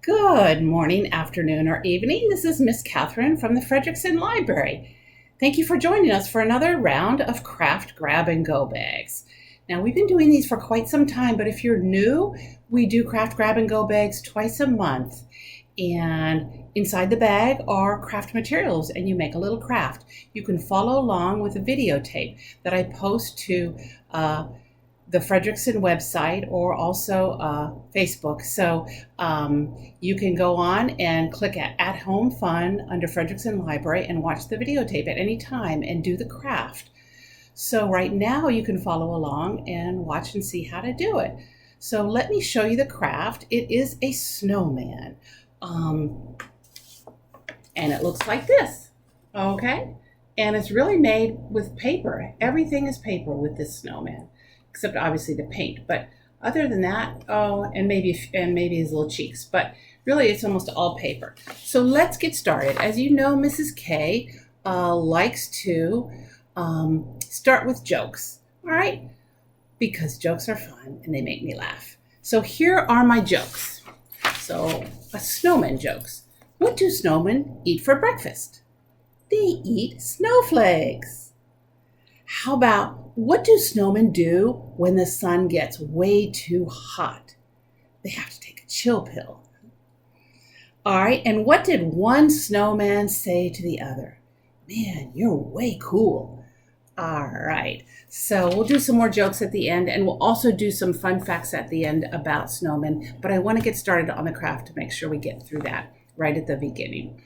Good morning, afternoon, or evening. This is Miss Katharine from the Frederickson Library. Thank you for joining us for another round of craft grab and go bags. Now, we've been doing these for quite some time, but if you're new, we do craft grab and go bags twice a month. And inside the bag are craft materials, and you make a little craft. You can follow along with a videotape that I post to the Frederickson website or also Facebook. So you can go on and click at Home Fun under Frederickson Library and watch the videotape at any time and do the craft. So right now you can follow along and watch and see how to do it. So let me show you the craft. It is a snowman. And it looks like this, okay? And it's really made with paper. Everything is paper with this snowman, except obviously the paint. But other than that, and maybe his little cheeks, but really it's almost all paper. So let's get started. As you know, Mrs. K likes to start with jokes, all right? Because jokes are fun and they make me laugh. So here are my jokes. So snowman jokes. What do snowmen eat for breakfast? They eat snowflakes. How about, what do snowmen do when the sun gets way too hot? They have to take a chill pill. All right, and what did one snowman say to the other? Man, you're way cool. All right, so we'll do some more jokes at the end, and we'll also do some fun facts at the end about snowmen, but I want to get started on the craft to make sure we get through that right at the beginning.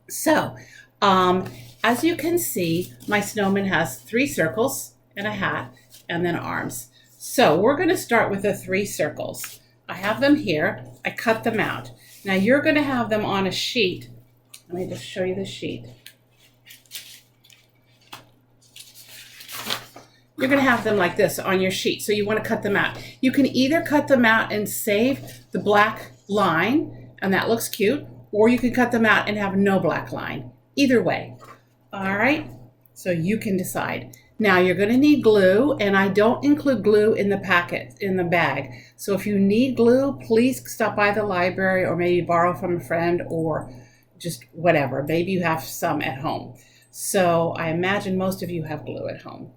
So, as you can see, my snowman has 3 circles and a hat and then arms. So we're going to start with the 3 circles. I have them here. I cut them out. Now you're going to have them on a sheet. Let me just show you the sheet. You're going to have them like this on your sheet. So you want to cut them out. You can either cut them out and save the black line, and that looks cute, or you can cut them out and have no black line. Either way. All right, so you can decide. Now you're going to need glue, and I don't include glue in the packet, in the bag. So if you need glue, please stop by the library or maybe borrow from a friend or just whatever. Maybe you have some at home. So I imagine most of you have glue at home.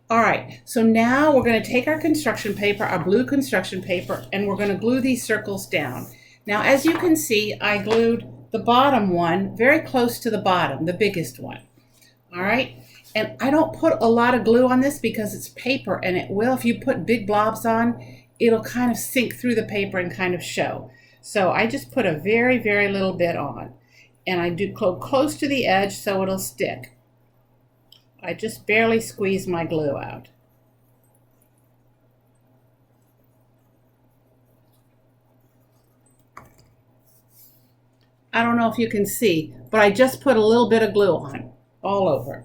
All right, so now we're going to take our construction paper, our blue construction paper, and we're going to glue these circles down. Now, as you can see, I glued the bottom one very close to the bottom, the biggest one. All right, and I don't put a lot of glue on this because it's paper, and it will, if you put big blobs on, it'll kind of sink through the paper and kind of show. So I just put a very, very little bit on, and I do close to the edge so it'll stick. I just barely squeeze my glue out. I don't know if you can see, but I just put a little bit of glue on all over.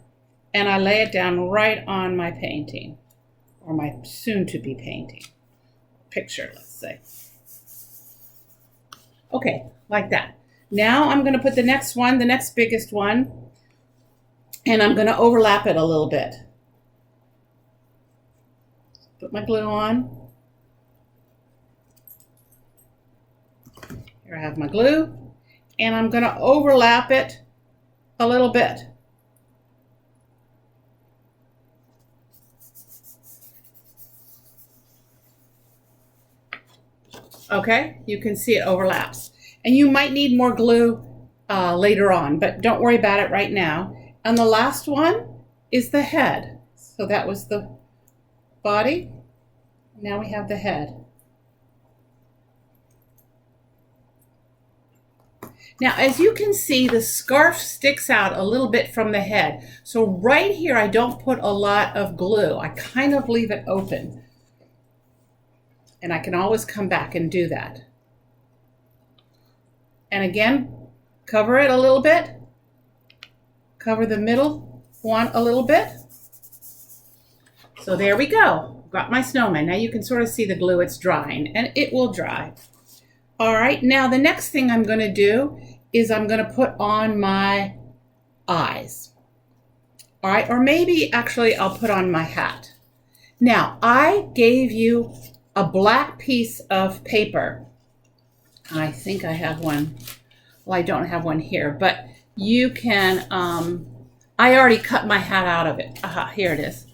And I lay it down right on my painting, or my soon-to-be painting. Picture, let's say. Okay, like that. Now I'm going to put the next one, the next biggest one, and I'm going to overlap it a little bit. Put my glue on. Here I have my glue. And I'm going to overlap it a little bit. Okay, you can see it overlaps. And you might need more glue later on, but don't worry about it right now. And the last one is the head. So that was the body. Now we have the head. Now, as you can see, the scarf sticks out a little bit from the head. So right here, I don't put a lot of glue. I kind of leave it open. And I can always come back and do that. And again, cover it a little bit. Cover the middle one a little bit. So there we go. Got my snowman. Now you can sort of see the glue. It's drying, and it will dry. All right, now the next thing I'm going to do is I'm going to put on my eyes. All right, or maybe actually I'll put on my hat. Now, I gave you a black piece of paper I think I have one. Well, I don't have one here, but you can, I already cut my hat out of it. Aha, here it is.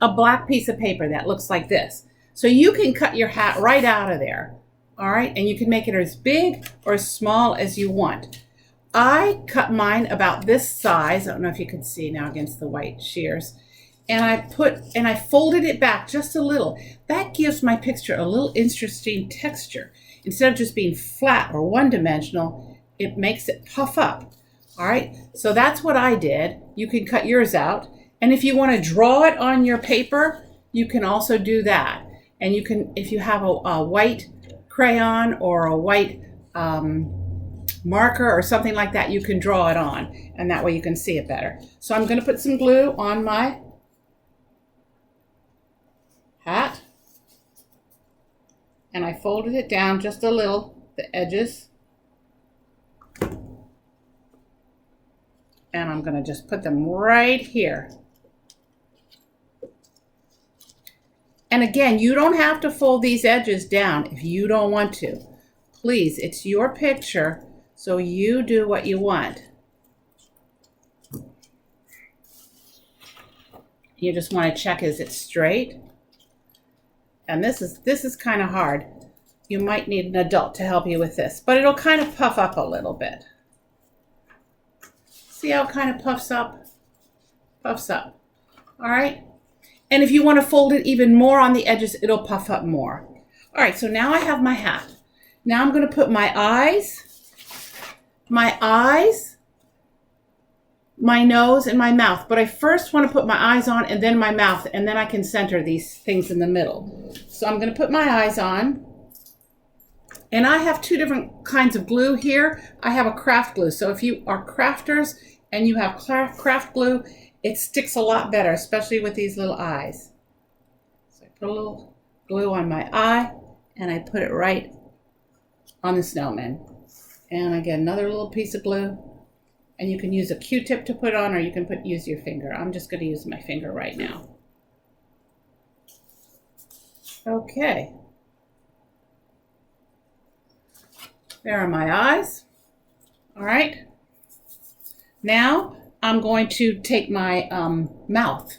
A black piece of paper that looks like this. So you can cut your hat right out of there. All right, and you can make it as big or as small as you want. I cut mine about this size. I don't know if you can see now against the white shears. And I folded it back just a little. That gives my picture a little interesting texture. Instead of just being flat or one-dimensional, it makes it puff up. All right, so that's what I did. You can cut yours out. And if you want to draw it on your paper, you can also do that. And you can, if you have a white crayon or a white marker or something like that, you can draw it on. And that way you can see it better. So I'm going to put some glue on my hat. And I folded it down just a little, the edges. And I'm going to just put them right here. And again, you don't have to fold these edges down if you don't want to. Please, it's your picture, so you do what you want. You just want to check, is it straight? And this is kind of hard. You might need an adult to help you with this, but it'll kind of puff up a little bit. See how it kind of puffs up? Puffs up. All right? And if you want to fold it even more on the edges, it'll puff up more. All right, so now I have my hat. Now I'm going to put my eyes, my nose, and my mouth. But I first want to put my eyes on and then my mouth, and then I can center these things in the middle. So I'm going to put my eyes on. And I have two different kinds of glue here. I have a craft glue. So if you are crafters and you have craft glue, it sticks a lot better, especially with these little eyes. So I put a little glue on my eye, and I put it right on the snowman. And I get another little piece of glue, and you can use a Q-tip to put on, or you can use your finger. I'm just going to use my finger right now. Okay. There are my eyes. All right. Now I'm going to take my mouth.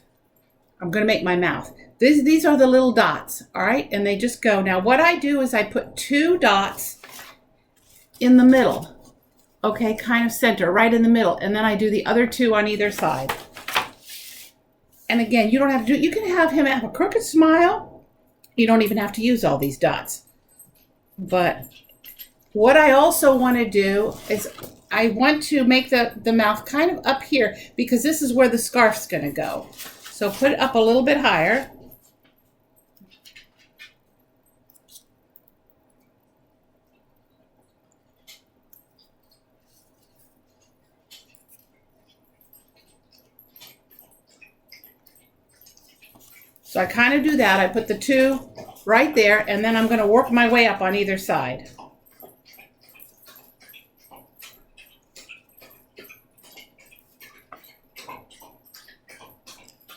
I'm going to make my mouth. These are the little dots, all right? And they just go. Now what I do is I put 2 dots in the middle, okay, kind of center, right in the middle. And then I do the other 2 on either side. And again, you don't have to do it. You can have him have a crooked smile. You don't even have to use all these dots. But what I also want to do is I want to make the mouth kind of up here, because this is where the scarf's going to go. So put it up a little bit higher. So I kind of do that. I put the 2 right there, and then I'm going to work my way up on either side.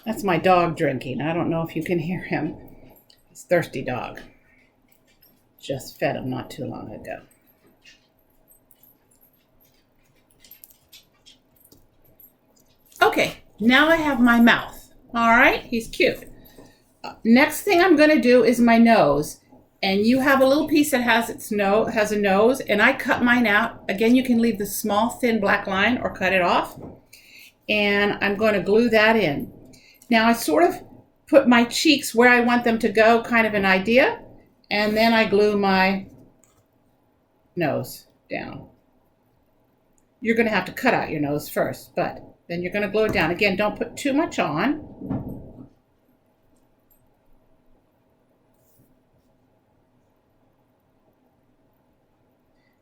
That's my dog drinking. I don't know if you can hear him. He's a thirsty dog. Just fed him not too long ago. Okay, now I have my mouth. All right, he's cute. Next thing I'm going to do is my nose. And you have a little piece that has a nose, and I cut mine out. Again, you can leave the small, thin black line or cut it off. And I'm going to glue that in. Now I sort of put my cheeks where I want them to go, kind of an idea, and then I glue my nose down. You're going to have to cut out your nose first, but then you're going to glue it down. Again, don't put too much on.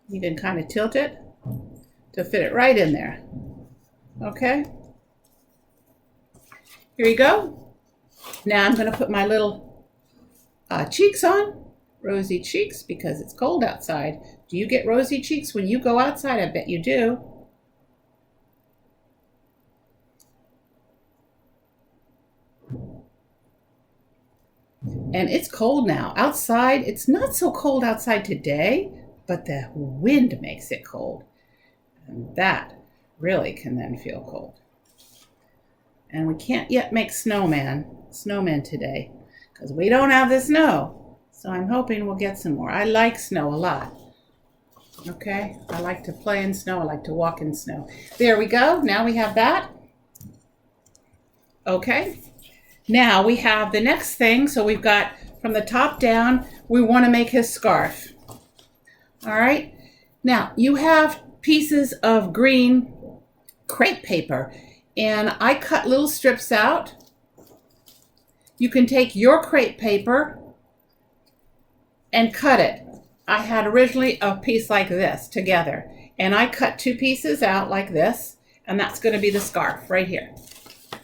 You can kind of tilt it to fit it right in there. Okay? Here you go. Now I'm going to put my little cheeks on, rosy cheeks, because it's cold outside. Do you get rosy cheeks when you go outside? I bet you do. And it's cold now. Outside, it's not so cold outside today, but the wind makes it cold. And that really can then feel cold. And we can't yet make snowmen today because we don't have the snow. So I'm hoping we'll get some more. I like snow a lot. Okay, I like to play in snow. I like to walk in snow. There we go. Now we have that. Okay. Now we have the next thing. So we've got from the top down, we want to make his scarf. All right. Now you have pieces of green crepe paper, and I cut little strips out. You can take your crepe paper and cut it. I had originally a piece like this together, and I cut 2 pieces out like this, and that's going to be the scarf right here.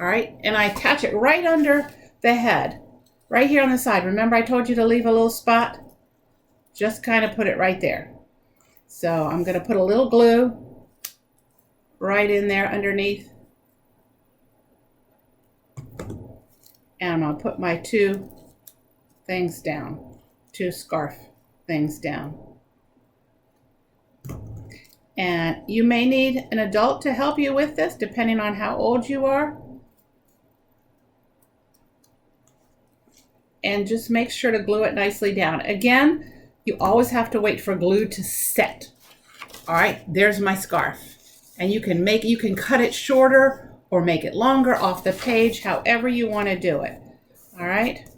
All right, and I attach it right under the head, right here on the side. Remember I told you to leave a little spot? Just kind of put it right there. So I'm going to put a little glue right in there underneath. And I'm going to put my 2 things down, 2 scarf things down. And you may need an adult to help you with this, depending on how old you are. And just make sure to glue it nicely down. Again, you always have to wait for glue to set. All right, there's my scarf. And you can cut it shorter or make it longer off the page, however you want to do it. All right.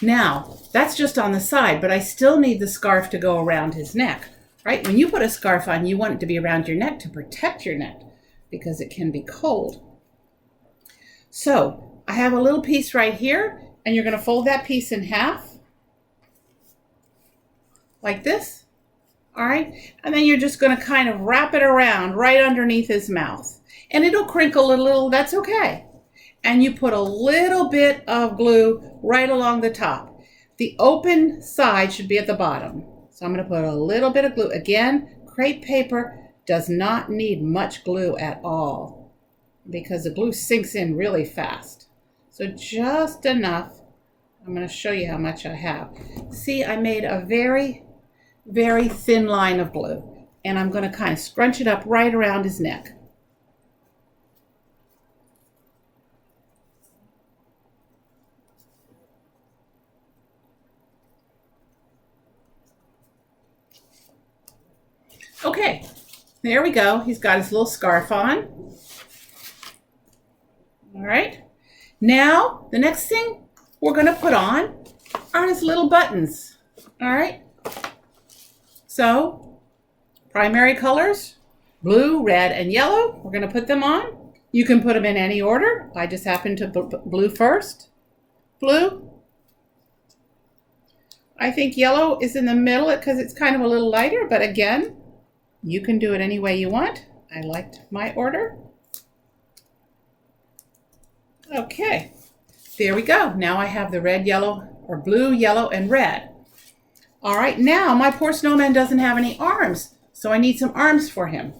Now, that's just on the side, but I still need the scarf to go around his neck, right? When you put a scarf on, you want it to be around your neck to protect your neck because it can be cold. So I have a little piece right here, and you're going to fold that piece in half like this. All right. And then you're just going to kind of wrap it around right underneath his mouth, and it'll crinkle a little. That's okay. And you put a little bit of glue right along the top. The open side should be at the bottom. So I'm going to put a little bit of glue. Again, crepe paper does not need much glue at all because the glue sinks in really fast. So just enough. I'm going to show you how much I have. See, I made a very, very thin line of glue, and I'm going to kind of scrunch it up right around his neck. Okay, there we go. He's got his little scarf on. All right. Now, the next thing we're going to put on are his little buttons. All right. So, primary colors, blue, red, and yellow. We're going to put them on. You can put them in any order. I just happen to put blue first. Blue. I think yellow is in the middle because it's kind of a little lighter, but again, you can do it any way you want. I liked my order. Okay, there we go. Now I have the red, yellow, or blue, yellow, and red. All right, now my poor snowman doesn't have any arms, so I need some arms for him.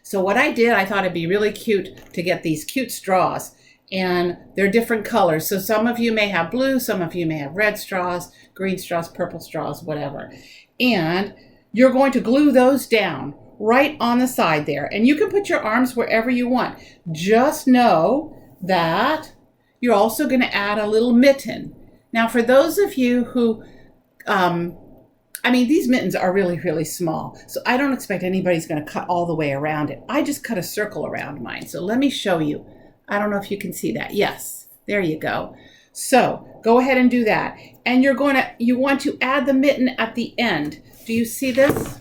So what I did, I thought it'd be really cute to get these cute straws, and they're different colors. So some of you may have blue, some of you may have red straws, green straws, purple straws, whatever. And you're going to glue those down right on the side there. And you can put your arms wherever you want. Just know that you're also going to add a little mitten. Now, for those of you who, these mittens are really, really small. So I don't expect anybody's going to cut all the way around it. I just cut a circle around mine. So let me show you. I don't know if you can see that. Yes, there you go. So go ahead and do that. And you want to add the mitten at the end. Do you see this?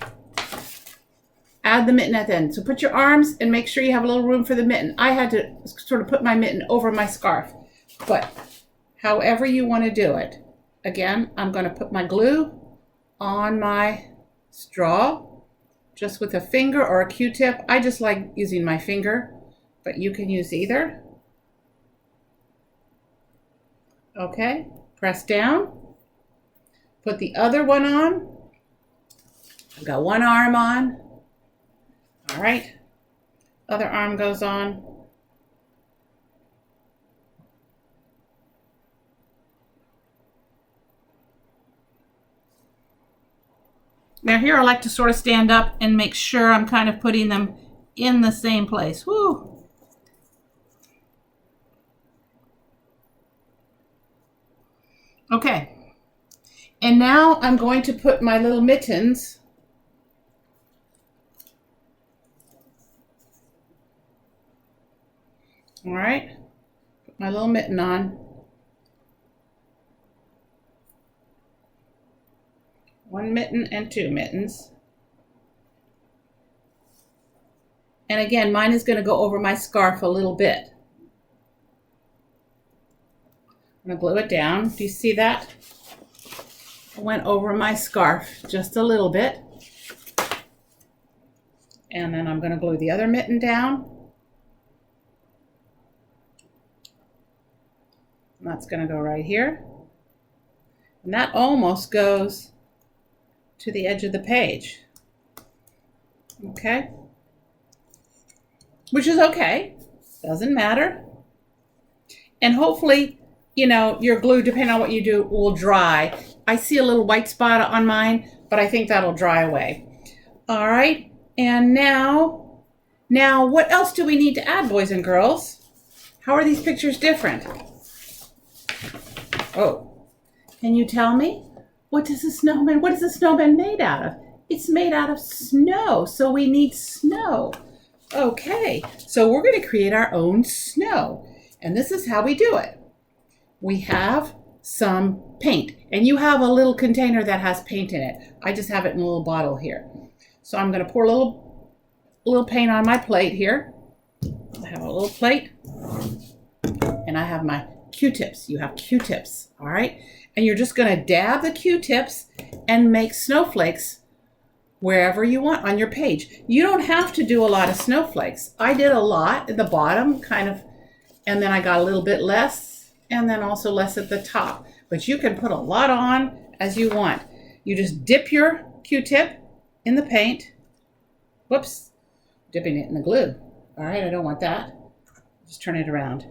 Add the mitten at the end. So put your arms and make sure you have a little room for the mitten. I had to sort of put my mitten over my scarf, but however you want to do it. Again, I'm going to put my glue on my straw just with a finger or a Q-tip. I just like using my finger, but you can use either. Okay, press down. Put the other one on. I've got one arm on. All right. Other arm goes on. Now here I like to sort of stand up and make sure I'm kind of putting them in the same place. Woo! Okay. And now I'm going to put my little mittens all right, put my little mitten on. One mitten and two mittens. And again, mine is going to go over my scarf a little bit. I'm going to glue it down. Do you see that? I went over my scarf just a little bit. And then I'm going to glue the other mitten down. And that's going to go right here. And that almost goes to the edge of the page. Okay? Which is okay. Doesn't matter. And hopefully, you know, your glue, depending on what you do, will dry. I see a little white spot on mine, but I think that'll dry away. All right. And now what else do we need to add, boys and girls? How are these pictures different? Oh, can you tell me? What is a snowman made out of? It's made out of snow, so we need snow. Okay, so we're going to create our own snow. And this is how we do it. We have some paint. And you have a little container that has paint in it. I just have it in a little bottle here. So I'm going to pour a little paint on my plate here. I have a little plate. And I have my Q-tips. You have Q-tips, all right? And you're just going to dab the Q-tips and make snowflakes wherever you want on your page. You don't have to do a lot of snowflakes. I did a lot at the bottom, kind of, and then I got a little bit less, and then also less at the top. But you can put a lot on as you want. You just dip your Q-tip in the paint. Whoops, dipping it in the glue. All right, I don't want that. Just turn it around.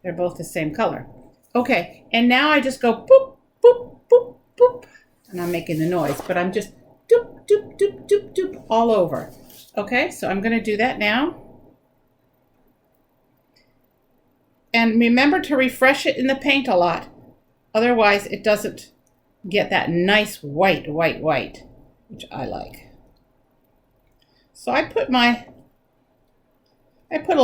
They're both the same color. Okay, and now I just go boop, boop, boop, boop. And I'm making the noise, but I'm just doop, doop, doop, doop, doop all over. Okay, so I'm going to do that now. And remember to refresh it in the paint a lot. Otherwise, it doesn't get that nice white, which I like. So I put a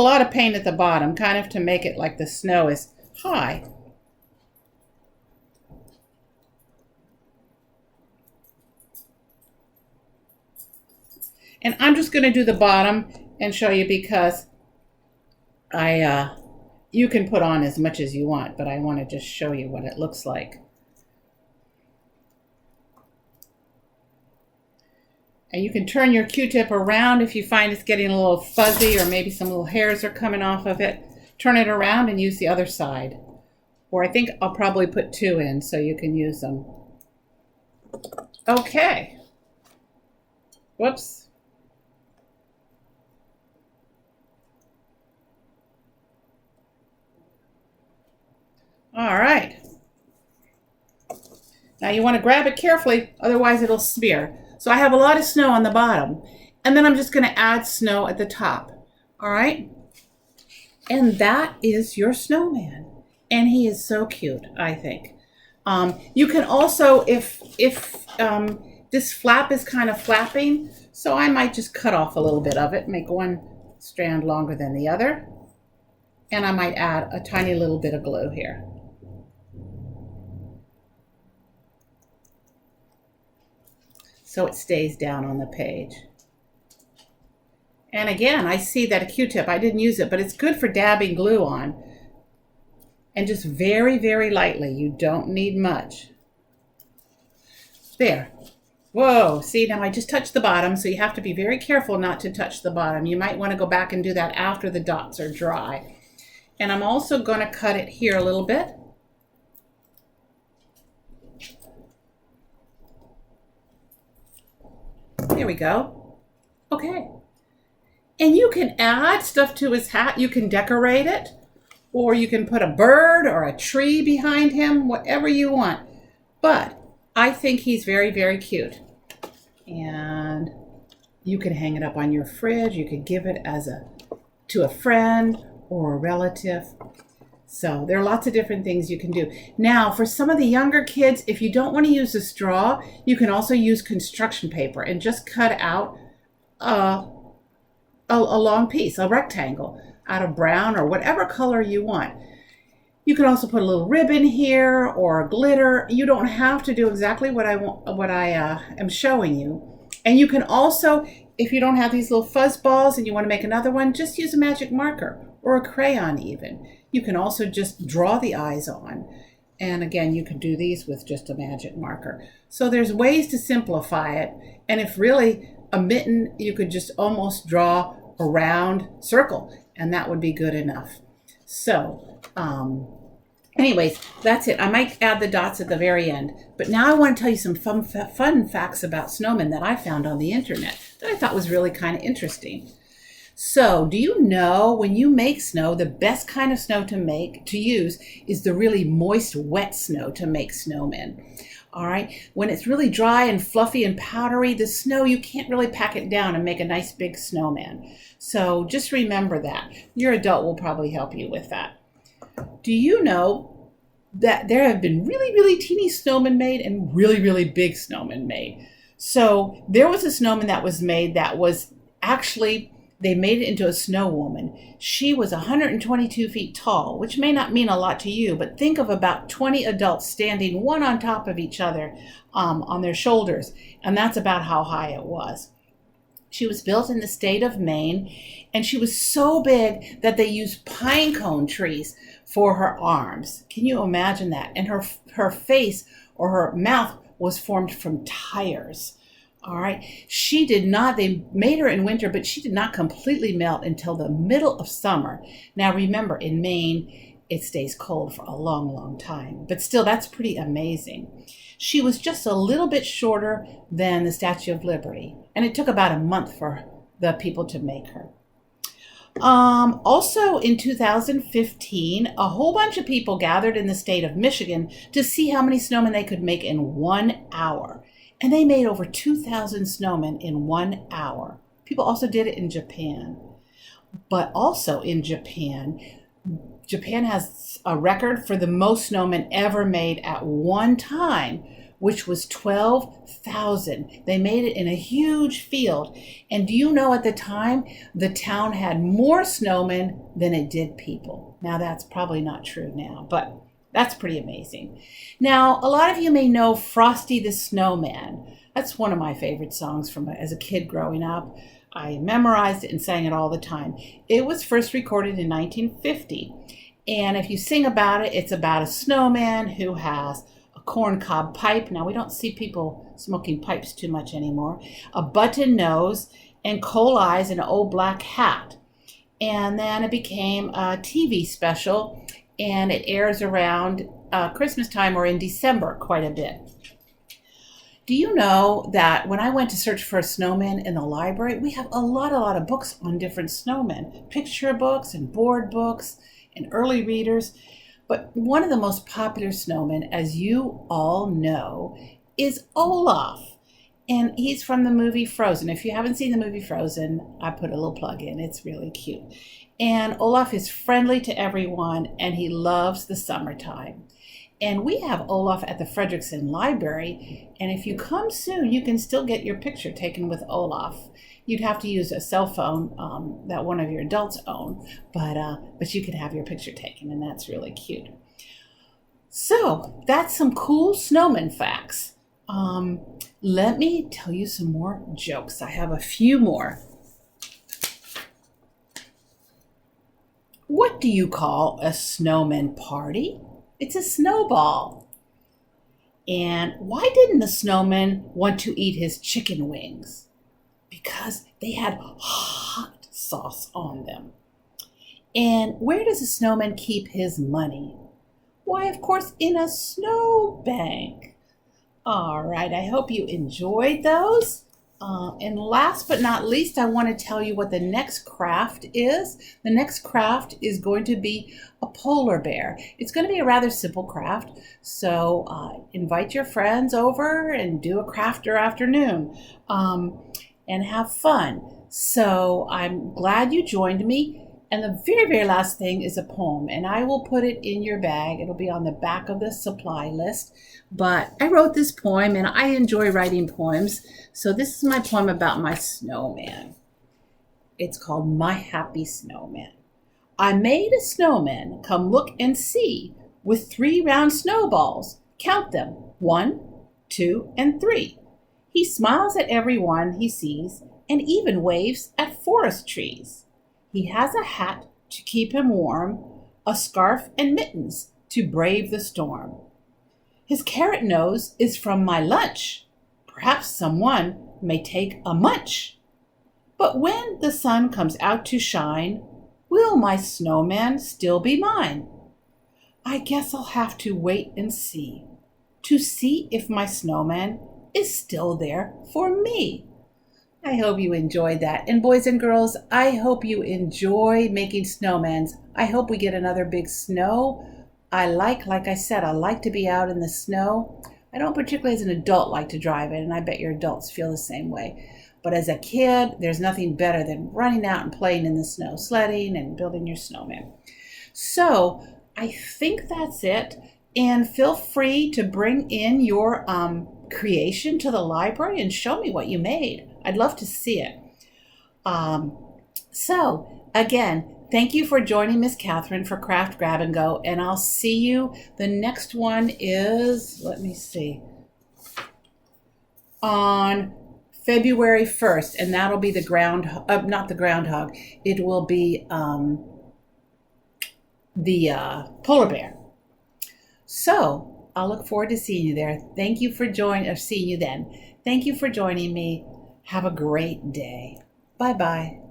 lot of paint at the bottom, kind of to make it like the snow is high. And I'm just going to do the bottom and show you because you can put on as much as you want, but I want to just show you what it looks like. And you can turn your Q-tip around if you find it's getting a little fuzzy or maybe some little hairs are coming off of it. Turn it around and use the other side. Or I think I'll probably put two in so you can use them. Okay. Whoops. All right. Now you want to grab it carefully, otherwise it'll smear. So I have a lot of snow on the bottom, and then I'm just going to add snow at the top. All right. And that is your snowman. And he is so cute, I think. You can also, if this flap is kind of flapping, so I might just cut off a little bit of it, make one strand longer than the other. And I might add a tiny little bit of glue here. So it stays down on the page. And again, I see that a Q-tip, I didn't use it, but it's good for dabbing glue on. And just very, very lightly. You don't need much. There. Whoa, see, now I just touched the bottom, so you have to be very careful not to touch the bottom. You might want to go back and do that after the dots are dry. And I'm also going to cut it here a little bit. There we go. Okay. And you can add stuff to his hat. You can decorate it, or you can put a bird or a tree behind him, whatever you want. But I think he's very, very cute. And you could hang it up on your fridge. You could give it to a friend or a relative. So there are lots of different things you can do. Now, for some of the younger kids, if you don't want to use a straw, you can also use construction paper and just cut out a long piece, a rectangle, out of brown or whatever color you want. You can also put a little ribbon here or glitter. You don't have to do exactly what I am showing you. And you can also, if you don't have these little fuzz balls and you want to make another one, just use a magic marker or a crayon even. You can also just draw the eyes on. And again, you can do these with just a magic marker. So there's ways to simplify it. And if really a mitten, you could just almost draw a round circle, and that would be good enough. So, anyways, that's it. I might add the dots at the very end. But now I want to tell you some fun facts about snowmen that I found on the internet that I thought was really kind of interesting. So, do you know when you make snow, the best kind of snow to use is the really moist, wet snow to make snowmen? All right, when it's really dry and fluffy and powdery, the snow, you can't really pack it down and make a nice big snowman. So just remember that. Your adult will probably help you with that. Do you know that there have been really, really teeny snowmen made and really, really big snowmen made? So there was a snowman that was made that was actually, they made it into a snow woman. She was 122 feet tall, which may not mean a lot to you, but think of about 20 adults standing one on top of each other on their shoulders, and that's about how high it was. She was built in the state of Maine, and she was so big that they used pine cone trees for her arms. Can you imagine that? And her face or her mouth was formed from tires. All right. They made her in winter, but she did not completely melt until the middle of summer. Now, remember, in Maine, it stays cold for a long, long time. But still, that's pretty amazing. She was just a little bit shorter than the Statue of Liberty, and it took about a month for the people to make her. Also in 2015, a whole bunch of people gathered in the state of Michigan to see how many snowmen they could make in 1 hour. And they made over 2,000 snowmen in 1 hour. People also did it in Japan. But also in Japan has a record for the most snowmen ever made at one time, which was 12,000. They made it in a huge field. And do you know, at the time, the town had more snowmen than it did people. Now, that's probably not true now, but that's pretty amazing. Now, a lot of you may know Frosty the Snowman. That's one of my favorite songs from as a kid growing up. I memorized it and sang it all the time. It was first recorded in 1950. And if you sing about it, it's about a snowman who has a corncob pipe. Now, we don't see people smoking pipes too much anymore. A button nose and coal eyes and an old black hat. And then it became a TV special, and it airs around Christmas time or in December quite a bit. Do you know that when I went to search for a snowman in the library, we have a lot of books on different snowmen, picture books and board books and early readers. But one of the most popular snowmen, as you all know, is Olaf. And he's from the movie Frozen. If you haven't seen the movie Frozen, I put a little plug in. It's really cute. And Olaf is friendly to everyone, and he loves the summertime. And we have Olaf at the Frederickson Library, and if you come soon, you can still get your picture taken with Olaf. You'd have to use a cell phone that one of your adults own, but you can have your picture taken, and that's really cute. So that's some cool snowman facts. Let me tell you some more jokes. I have a few more. What do you call a snowman party? It's a snowball. And why didn't the snowman want to eat his chicken wings? Because they had hot sauce on them. And where does a snowman keep his money? Why, of course, in a snowbank. All right, I hope you enjoyed those. And last but not least, I want to tell you what the next craft is. The next craft is going to be a polar bear. It's going to be a rather simple craft, so invite your friends over and do a crafter afternoon and have fun. So I'm glad you joined me. And the very, very last thing is a poem, and I will put it in your bag. It'll be on the back of the supply list. But I wrote this poem, and I enjoy writing poems. So this is my poem about my snowman. It's called My Happy Snowman. I made a snowman, come look and see, with 3 round snowballs. Count them, 1, 2, and 3. He smiles at every one he sees, and even waves at forest trees. He has a hat to keep him warm, a scarf and mittens to brave the storm. His carrot nose is from my lunch. Perhaps someone may take a munch. But when the sun comes out to shine, will my snowman still be mine? I guess I'll have to wait and see, to see if my snowman is still there for me. I hope you enjoyed that. And boys and girls, I hope you enjoy making snowmans. I hope we get another big snow. Like I said, I like to be out in the snow. I don't particularly as an adult like to drive it, and I bet your adults feel the same way. But as a kid, there's nothing better than running out and playing in the snow, sledding and building your snowman. So I think that's it. And feel free to bring in your creation to the library and show me what you made. I'd love to see it. So again, thank you for joining Miss Katharine for Craft Grab and Go, and I'll see you. The next one is, let me see, on February 1st, and that'll be the not the groundhog. It will be the polar bear. So I'll look forward to seeing you there. Thank you for seeing you then. Thank you for joining me. Have a great day. Bye-bye.